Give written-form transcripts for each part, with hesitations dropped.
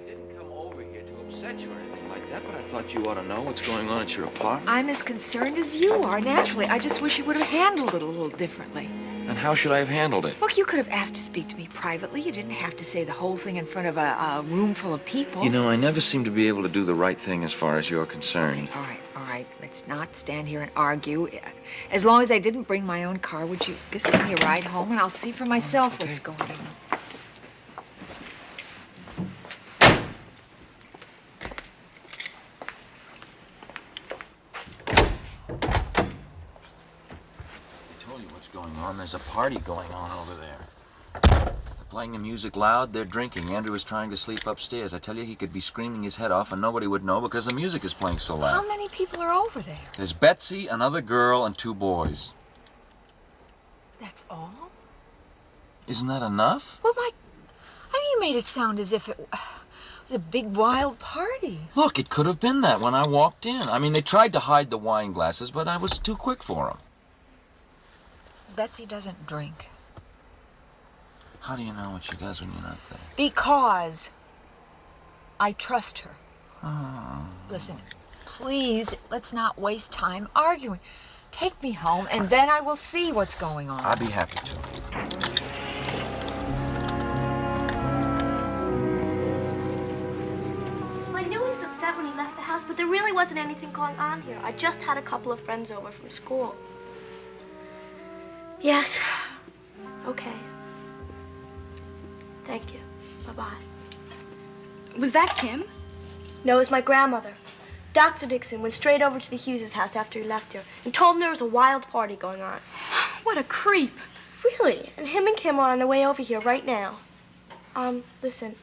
didn't come over here to upset you or anything like that, but I thought you ought to know what's going on at your apartment. I'm as concerned as you are, naturally. I just wish you would have handled it a little differently. And how should I have handled it? Look, you could have asked to speak to me privately. You didn't have to say the whole thing in front of a room full of people. You know, I never seem to be able to do the right thing as far as you're concerned. Okay, all right. Let's not stand here and argue. As long as I didn't bring my own car, would you just give me a ride home and I'll see for myself what's going on. Going on. There's a party going on over there. They're playing the music loud, they're drinking. Andrew is trying to sleep upstairs. I tell you, he could be screaming his head off and nobody would know because the music is playing so loud. How many people are over there? There's Betsy, another girl, and 2 boys. That's all? Isn't that enough? Well, you made it sound as if it was a big, wild party. Look, it could have been that when I walked in. I mean, they tried to hide the wine glasses, but I was too quick for them. Betsy doesn't drink. How do you know what she does when you're not there? Because I trust her. Oh. Listen, please, let's not waste time arguing. Take me home, and then I will see what's going on. I'll be happy to. I knew he was upset when he left the house, but there really wasn't anything going on here. I just had a couple of friends over from school. Yes. Okay. Thank you. Bye-bye. Was that Kim? No, it was my grandmother. Dr. Dixon went straight over to the Hughes' house after he left here and told them there was a wild party going on. What a creep. Really? And him and Kim are on their way over here right now. Listen.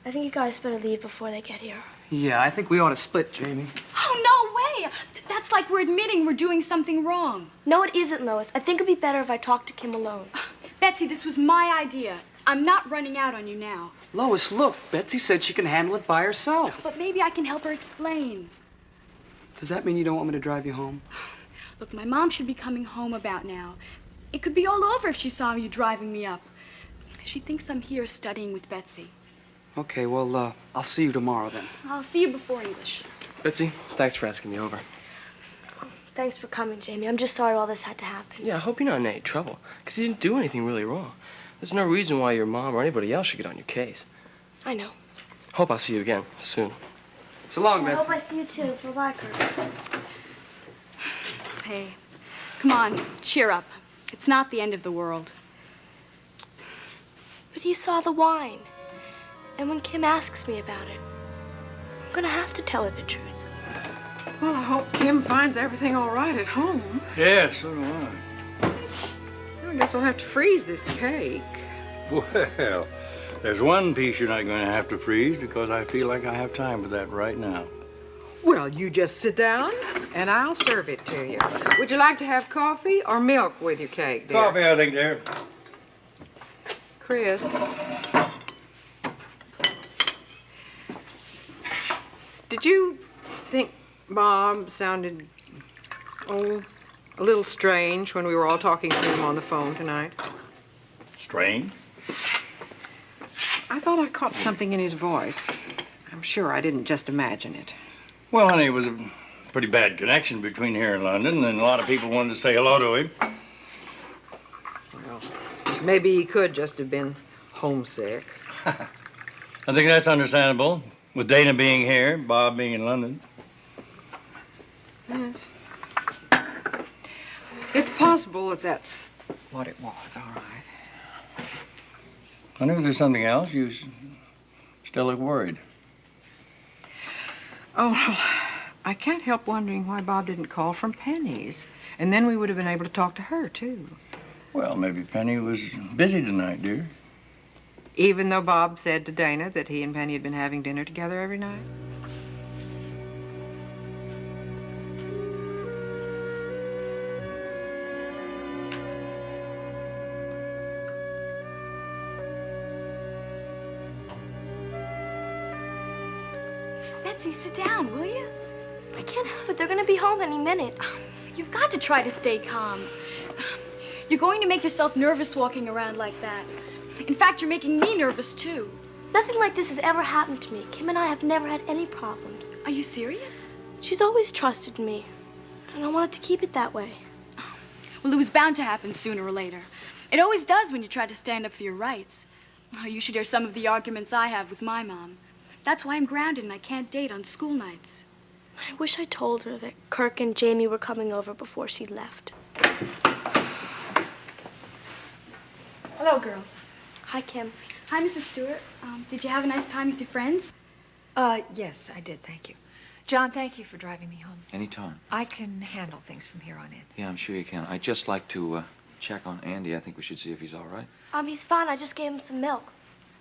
I think you guys better leave before they get here. Yeah, I think we ought to split, Jamie. Oh, no way! That's like we're admitting we're doing something wrong. No, it isn't, Lois. I think it'd be better if I talked to Kim alone. Betsy, this was my idea. I'm not running out on you now. Lois, look, Betsy said she can handle it by herself. But maybe I can help her explain. Does that mean you don't want me to drive you home? Look, my mom should be coming home about now. It could be all over if she saw you driving me up. She thinks I'm here studying with Betsy. Okay, well, I'll see you tomorrow then. I'll see you before English. Betsy, thanks for asking me over. Thanks for coming, Jamie. I'm just sorry all this had to happen. Yeah, I hope you're not in any trouble, because you didn't do anything really wrong. There's no reason why your mom or anybody else should get on your case. I know. Hope I'll see you again soon. So long, I Betsy. hope I see you too. Bye-bye, Kurt. Hey, come on, cheer up. It's not the end of the world. But you saw the wine. And when Kim asks me about it, I'm gonna have to tell her the truth. Well, I hope Kim finds everything all right at home. Yeah, so do I. I guess I'll have to freeze this cake. Well, there's one piece you're not going to have to freeze because I feel like I have time for that right now. Well, you just sit down, and I'll serve it to you. Would you like to have coffee or milk with your cake, dear? Coffee, I think, dear. Chris. Did you think Bob sounded, a little strange when we were all talking to him on the phone tonight? Strange? I thought I caught something in his voice. I'm sure I didn't just imagine it. Well, honey, it was a pretty bad connection between here and London, and a lot of people wanted to say hello to him. Well, maybe he could just have been homesick. I think that's understandable, with Dana being here, Bob being in London. Yes. It's possible that that's what it was, all right. Honey, was there something else? You still look worried. Oh, well, I can't help wondering why Bob didn't call from Penny's. And then we would have been able to talk to her, too. Well, maybe Penny was busy tonight, dear. Even though Bob said to Dana that he and Penny had been having dinner together every night? Betsy, sit down, will you? I can't help it. They're gonna be home any minute. You've got to try to stay calm. You're going to make yourself nervous walking around like that. In fact, you're making me nervous, too. Nothing like this has ever happened to me. Kim and I have never had any problems. Are you serious? She's always trusted me, and I wanted to keep it that way. Well, it was bound to happen sooner or later. It always does when you try to stand up for your rights. Oh, you should hear some of the arguments I have with my mom. That's why I'm grounded and I can't date on school nights. I wish I told her that Kirk and Jamie were coming over before she left. Hello, girls. Hi, Kim. Hi, Mrs. Stewart. Did you have a nice time with your friends? Yes, I did, thank you. John, thank you for driving me home. Anytime. I can handle things from here on in. Yeah, I'm sure you can. I'd just like to check on Andy. I think we should see if he's all right. He's fine. I just gave him some milk.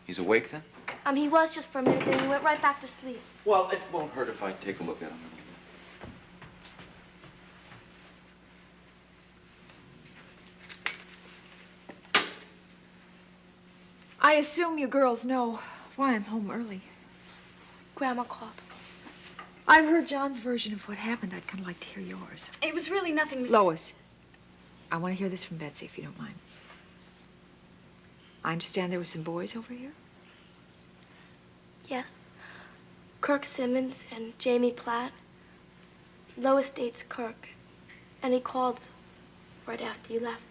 He's awake then? He was just for a minute, then he went right back to sleep. Well, it won't hurt if I take a look at him. I assume you girls know why I'm home early. Grandma called. I've heard John's version of what happened. I'd kind of like to hear yours. It was really nothing, Mrs. Lois, I want to hear this from Betsy, if you don't mind. I understand there were some boys over here? Yes. Kirk Simmons and Jamie Platt. Lois dates Kirk, and he called right after you left.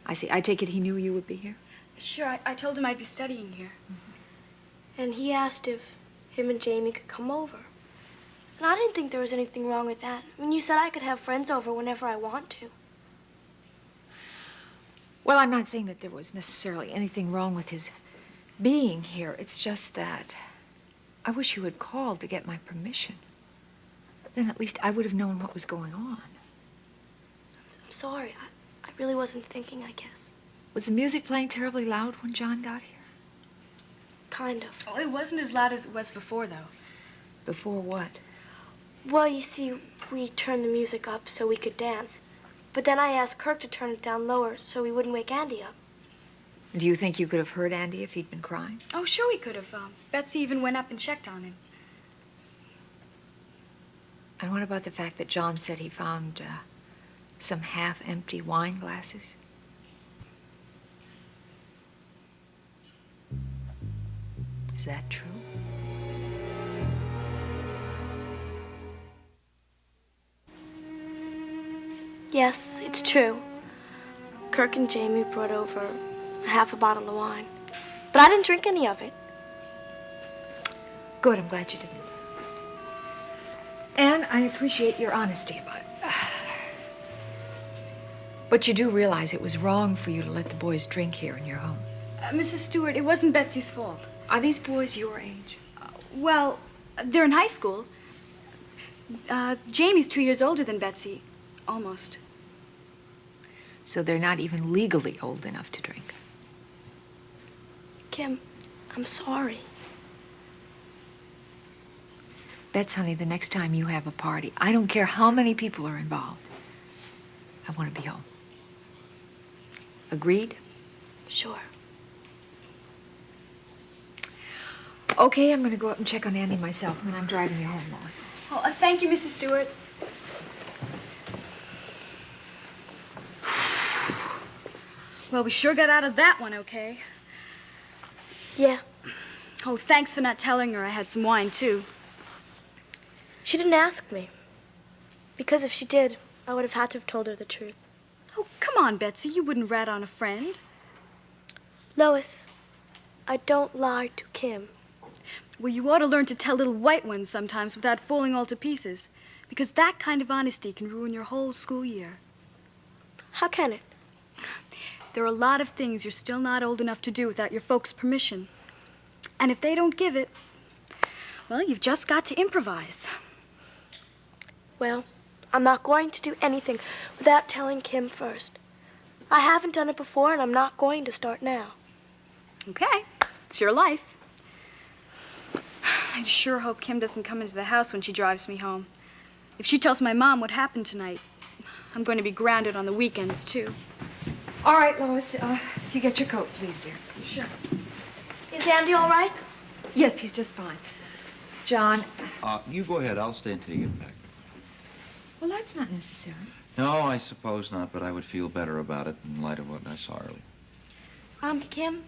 I see. I take it he knew you would be here? Sure, I told him I'd be studying here. And he asked if him and Jamie could come over. And I didn't think there was anything wrong with that. I mean, you said I could have friends over whenever I want to. Well, I'm not saying that there was necessarily anything wrong with his being here. It's just that I wish you had called to get my permission. Then at least I would have known what was going on. I'm sorry. I really wasn't thinking, I guess. Was the music playing terribly loud when John got here? Kind of. Oh, it wasn't as loud as it was before, though. Before what? Well, you see, we turned the music up so we could dance. But then I asked Kirk to turn it down lower so we wouldn't wake Andy up. Do you think you could have heard Andy if he'd been crying? Oh, sure we could have. Betsy even went up and checked on him. And what about the fact that John said he found some half-empty wine glasses? Is that true? Yes, it's true. Kirk and Jamie brought over half a bottle of wine. But I didn't drink any of it. Good, I'm glad you didn't. And I appreciate your honesty about it. But you do realize it was wrong for you to let the boys drink here in your home. Mrs. Stewart, it wasn't Betsy's fault. Are these boys your age? Well, they're in high school. Jamie's 2 years older than Betsy. Almost. So they're not even legally old enough to drink. Kim, I'm sorry. Bets, honey, the next time you have a party, I don't care how many people are involved, I want to be home. Agreed? Sure. Okay, I'm going to go up and check on Andy myself, and then I'm driving you home, Lois. Oh, thank you, Mrs. Stewart. Well, we sure got out of that one okay. Yeah. Oh, thanks for not telling her I had some wine, too. She didn't ask me. Because if she did, I would have had to have told her the truth. Oh, come on, Betsy. You wouldn't rat on a friend. Lois, I don't lie to Kim. Well, you ought to learn to tell little white ones sometimes without falling all to pieces. Because that kind of honesty can ruin your whole school year. How can it? There are a lot of things you're still not old enough to do without your folks' permission. And if they don't give it, well, you've just got to improvise. Well, I'm not going to do anything without telling Kim first. I haven't done it before, and I'm not going to start now. Okay, it's your life. I sure hope Kim doesn't come into the house when she drives me home. If she tells my mom what happened tonight, I'm going to be grounded on the weekends, too. All right, Lois, if you get your coat, please, dear. Sure. Is Andy all right? Yes, he's just fine. John. You go ahead. I'll stay until you get back. Well, that's not necessary. No, I suppose not, but I would feel better about it in light of what I saw earlier. Kim,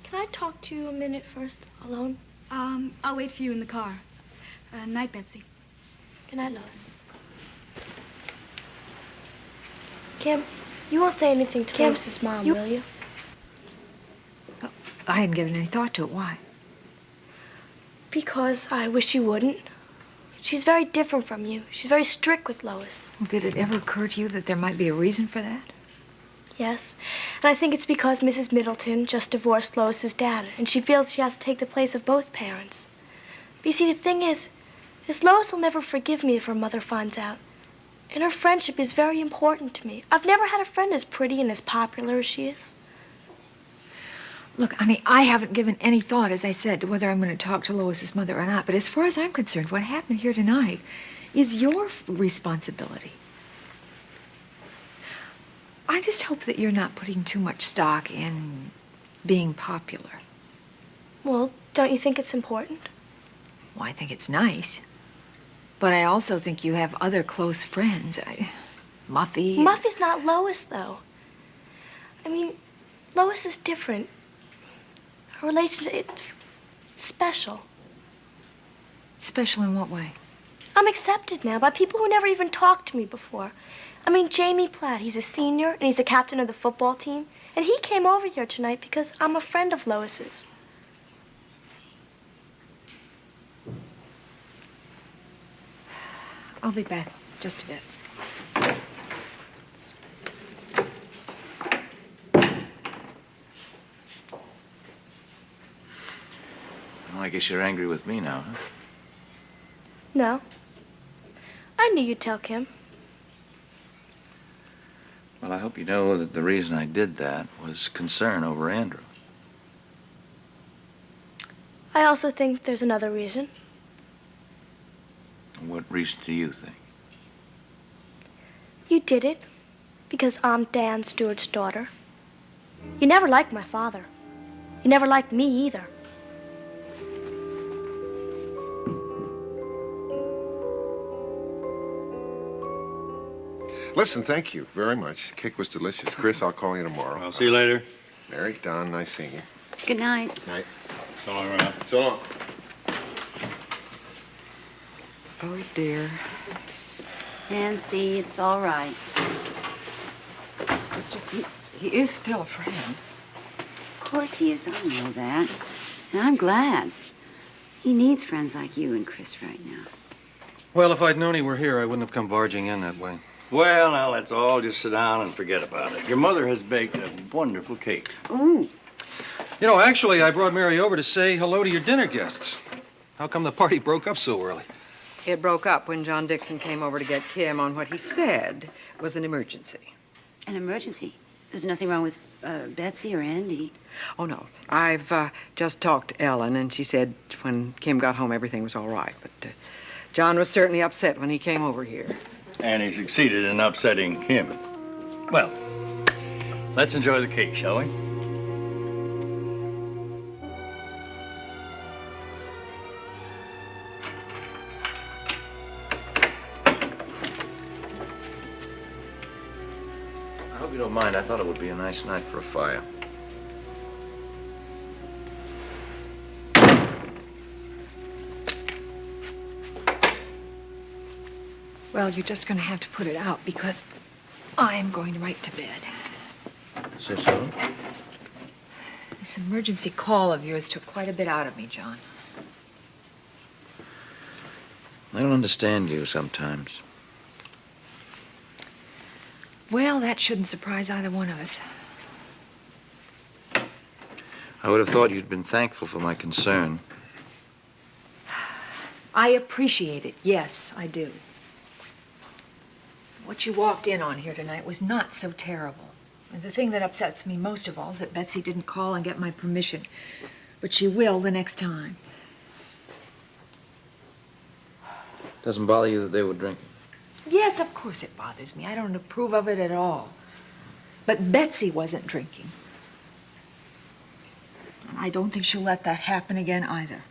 Can I talk to you a minute first, alone? I'll wait for you in the car. Night, Betsy. Good night, Lois. Kim, you won't say anything to Lois's mom, will you? I hadn't given any thought to it. Why? Because I wish you wouldn't. She's very different from you. She's very strict with Lois. Did it ever occur to you that there might be a reason for that? Yes. And I think it's because Mrs. Middleton just divorced Lois's dad, and she feels she has to take the place of both parents. But you see, the thing is Lois will never forgive me if her mother finds out. And her friendship is very important to me. I've never had a friend as pretty and as popular as she is. Look, honey, I haven't given any thought, as I said, to whether I'm going to talk to Lois's mother or not. But as far as I'm concerned, what happened here tonight is your responsibility. I just hope that you're not putting too much stock in being popular. Well, don't you think it's important? Well, I think it's nice. But I also think you have other close friends. Muffy. Muffy's not Lois, though. I mean, Lois is different. Her relationship, it's special. Special in what way? I'm accepted now by people who never even talked to me before. I mean, Jamie Platt, he's a senior, and he's a captain of the football team. And he came over here tonight because I'm a friend of Lois's. I'll be back. Just a bit. Well, I guess you're angry with me now, huh? No. I knew you'd tell Kim. Well, I hope you know that the reason I did that was concern over Andrew. I also think there's another reason. What reason do you think? You did it because I'm Dan Stewart's daughter. You never liked my father. You never liked me either. Listen, thank you very much. Cake was delicious. Chris, I'll call you tomorrow. I'll see you later. Mary, Don, nice seeing you. Good night. Night. So long, Ralph. So long. Oh, dear. Nancy, it's all right. It's just, he is still a friend. Of course he is. I know that. And I'm glad. He needs friends like you and Chris right now. Well, if I'd known he were here, I wouldn't have come barging in that way. Well, now let's all just sit down and forget about it. Your mother has baked a wonderful cake. Ooh. You know, actually, I brought Mary over to say hello to your dinner guests. How come the party broke up so early? It broke up when John Dixon came over to get Kim on what he said was an emergency. An emergency? There's nothing wrong with Betsy or Andy. Oh, no. I've just talked to Ellen, and she said when Kim got home, everything was all right. But John was certainly upset when he came over here. And he succeeded in upsetting Kim. Well, let's enjoy the cake, shall we? I hope you don't mind. I thought it would be a nice night for a fire. Well, you're just going to have to put it out because I'm going right to bed. So soon? This emergency call of yours took quite a bit out of me, John. I don't understand you sometimes. Well, that shouldn't surprise either one of us. I would have thought you'd been thankful for my concern. I appreciate it. Yes, I do. What you walked in on here tonight was not so terrible. And the thing that upsets me most of all is that Betsy didn't call and get my permission. But she will the next time. Doesn't bother you that they were drinking? Yes, of course it bothers me. I don't approve of it at all. But Betsy wasn't drinking. And I don't think she'll let that happen again either.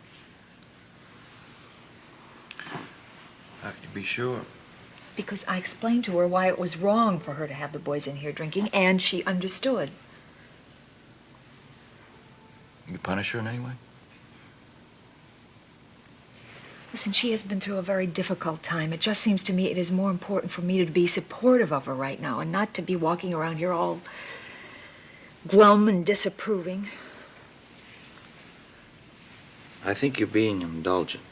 How can you be sure? Because I explained to her why it was wrong for her to have the boys in here drinking, and she understood. You punish her in any way? Listen, she has been through a very difficult time. It just seems to me it is more important for me to be supportive of her right now and not to be walking around here all glum and disapproving. I think you're being indulgent.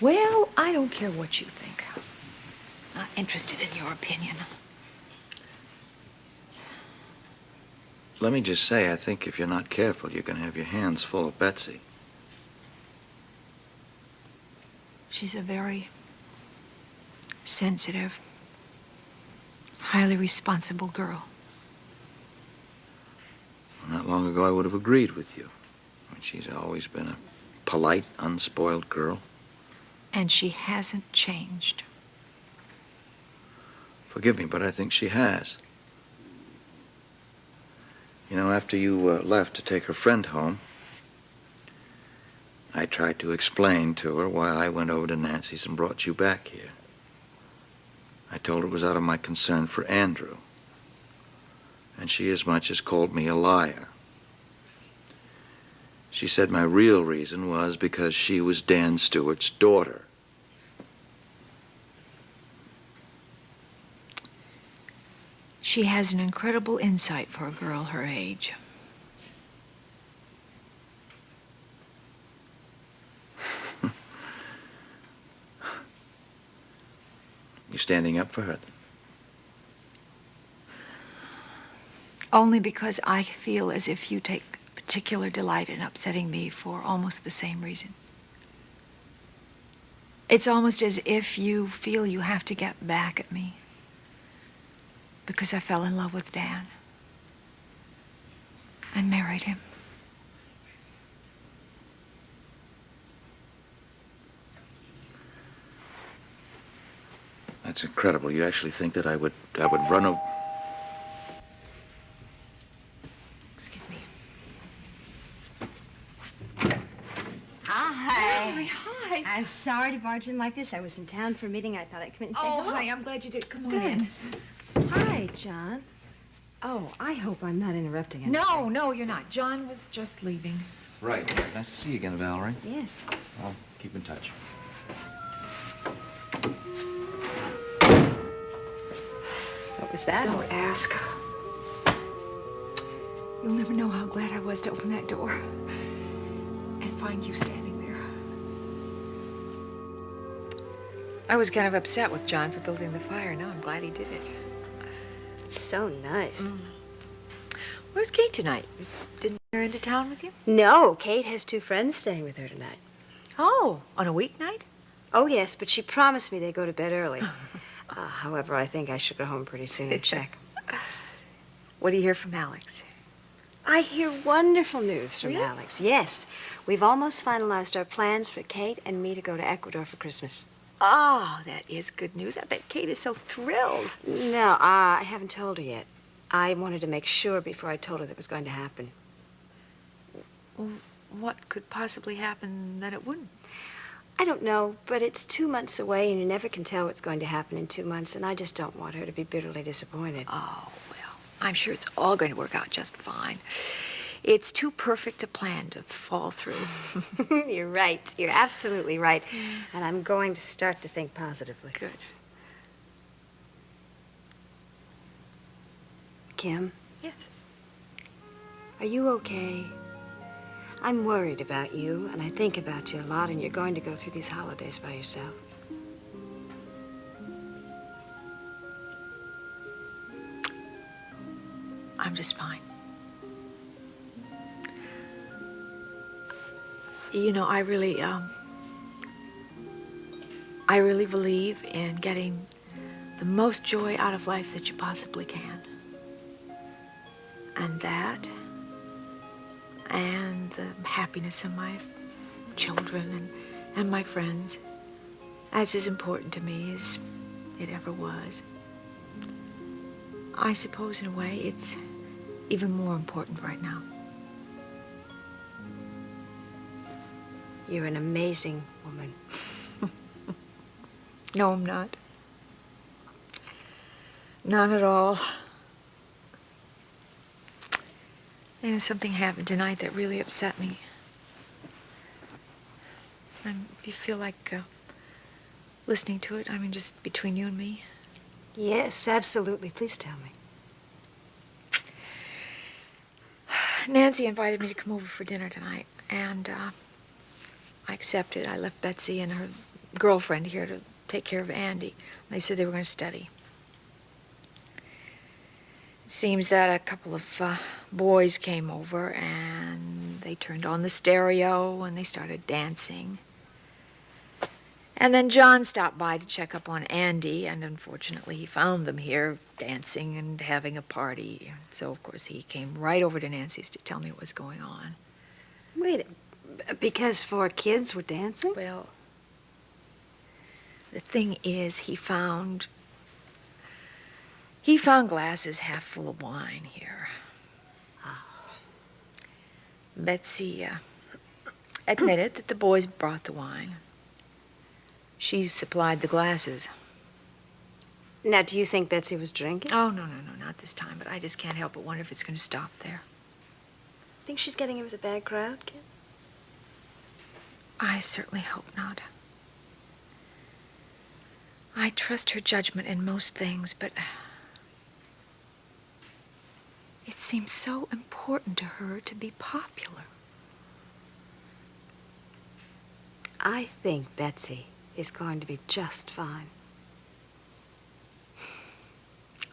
Well, I don't care what you think. Not interested in your opinion. Let me just say, I think if you're not careful, you're going to have your hands full of Betsy. She's a very sensitive, highly responsible girl. Not long ago, I would have agreed with you. I mean, she's always been a polite, unspoiled girl. And she hasn't changed. Forgive me, but I think she has. You know, after you left to take her friend home, I tried to explain to her why I went over to Nancy's and brought you back here. I told her it was out of my concern for Andrew. And she as much as called me a liar. She said my real reason was because she was Dan Stewart's daughter. She has an incredible insight for a girl her age. You standing up for her? Only because I feel as if you take particular delight in upsetting me for almost the same reason. It's almost as if you feel you have to get back at me because I fell in love with Dan and married him. That's incredible. You actually think that I would run over... Excuse me. Hi. Hi. I'm sorry to barge in like this. I was in town for a meeting. I thought I'd come in and say Oh, hello. hi. I'm glad you did. Come on Good. in. Hi, John. Oh, I hope I'm not interrupting anything. No, no, you're not. John was just leaving. Right. Nice to see you again, Valerie. Yes. I'll keep in touch. What was that? Don't ask. You'll never know how glad I was to open that door and find you standing there. I was kind of upset with John for building the fire. Now I'm glad he did it. It's so nice. Where's Kate tonight? Didn't her into town with you? No, Kate has two friends staying with her tonight. Oh, on a weeknight? Oh, yes, but she promised me they'd go to bed early. However, I think I should go home pretty soon and check. What do you hear from Alex? I hear wonderful news from Really? Alex. Yes, we've almost finalized our plans for Kate and me to go to Ecuador for Christmas. Oh, that is good news. I bet Kate is so thrilled. No, I haven't told her yet. I wanted to make sure before I told her that was going to happen. Well, what could possibly happen that it wouldn't? I don't know, but it's 2 months away, and you never can tell what's going to happen in 2 months, and I just don't want her to be bitterly disappointed. Oh, well, I'm sure it's all going to work out just fine. It's too perfect a plan to fall through. You're right. You're absolutely right. And I'm going to start to think positively. Good. Kim, Yes. are you okay? I'm worried about you, and I think about you a lot, and you're going to go through these holidays by yourself. I'm just fine. You know, I really believe in getting the most joy out of life that you possibly can. And that, and the happiness of my children and my friends, that's as important to me as it ever was. I suppose, in a way, it's even more important right now. You're an amazing woman. No, I'm not. Not at all. You know, something happened tonight that really upset me. You feel like listening to it? I mean, just between you and me? Yes, absolutely. Please tell me. Nancy invited me to come over for dinner tonight, and I accepted. I left Betsy and her girlfriend here to take care of Andy. They said they were going to study. It seems that a couple of boys came over, and they turned on the stereo, and they started dancing. And then John stopped by to check up on Andy, and unfortunately he found them here dancing and having a party. So, of course, he came right over to Nancy's to tell me what was going on. Wait, because 4 kids were dancing? Well, the thing is, he found glasses half full of wine here. Oh. Betsy admitted that the boys brought the wine. She supplied the glasses. Now, do you think Betsy was drinking? Oh, no, not this time, but I just can't help but wonder if it's going to stop there. Think she's getting in with a bad crowd, kid? I certainly hope not. I trust her judgment in most things, but it seems so important to her to be popular. I think Betsy is going to be just fine.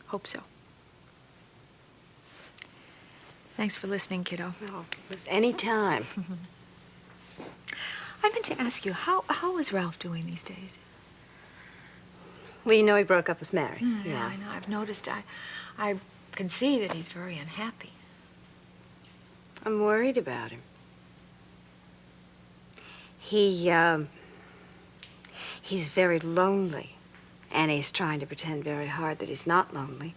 Hope so. Thanks for listening, kiddo. Oh, just any time. I meant to ask you, how is Ralph doing these days? Well, you know he broke up with Mary. Yeah, I know. I've noticed. I can see that he's very unhappy. I'm worried about him. He's very lonely, and he's trying to pretend very hard that he's not lonely.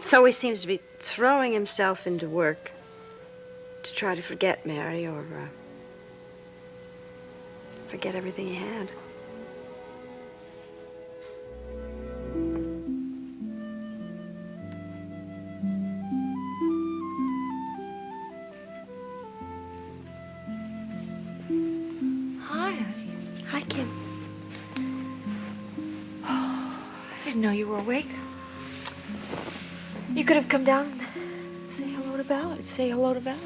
So he seems to be throwing himself into work to try to forget Mary or forget everything he had. Hi, Kim. Oh, I didn't know you were awake. You could have come down and say hello to Valerie.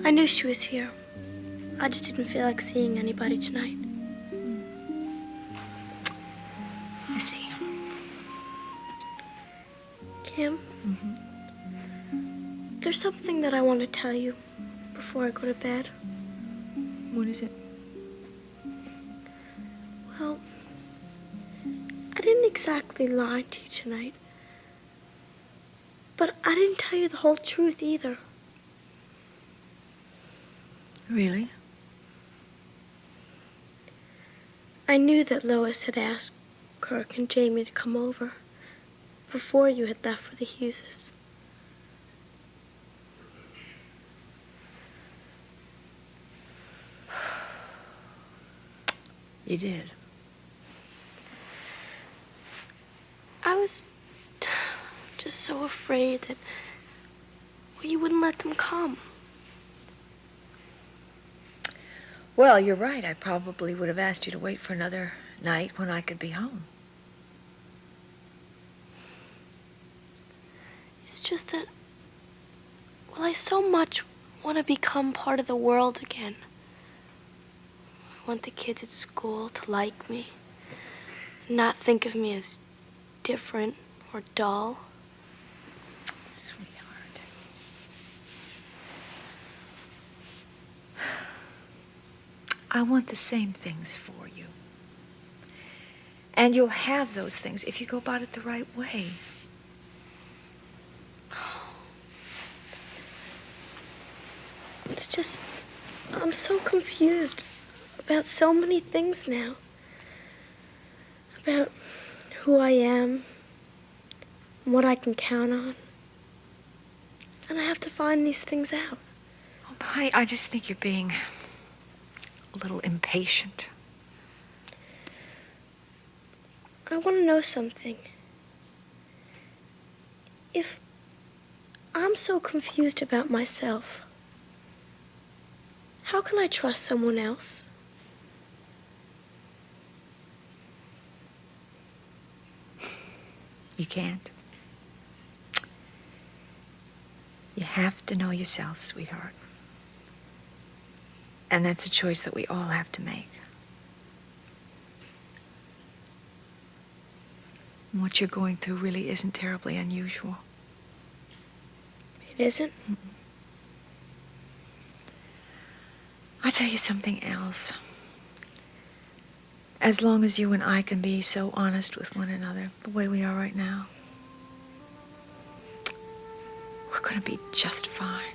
I knew she was here. I just didn't feel like seeing anybody tonight. I see. Kim? There's something that I want to tell you before I go to bed. What is it? Well, I didn't exactly lie to you tonight. But I didn't tell you the whole truth either. Really? I knew that Lois had asked Kirk and Jamie to come over before you had left for the Hugheses. You did. I was just so afraid that, well, you wouldn't let them come. Well, you're right. I probably would have asked you to wait for another night when I could be home. It's just that, well, I so much want to become part of the world again. I want the kids at school to like me, and not think of me as different or dull. Sweetheart. I want the same things for you. And you'll have those things if you go about it the right way. It's just, I'm so confused about so many things now. About who I am, and what I can count on. And I have to find these things out. Oh, honey, I just think you're being a little impatient. I want to know something. If I'm so confused about myself. How can I trust someone else? You can't. You have to know yourself, sweetheart. And that's a choice that we all have to make. And what you're going through really isn't terribly unusual. It isn't? I'll tell you something else. As long as you and I can be so honest with one another, the way we are right now, we're going to be just fine.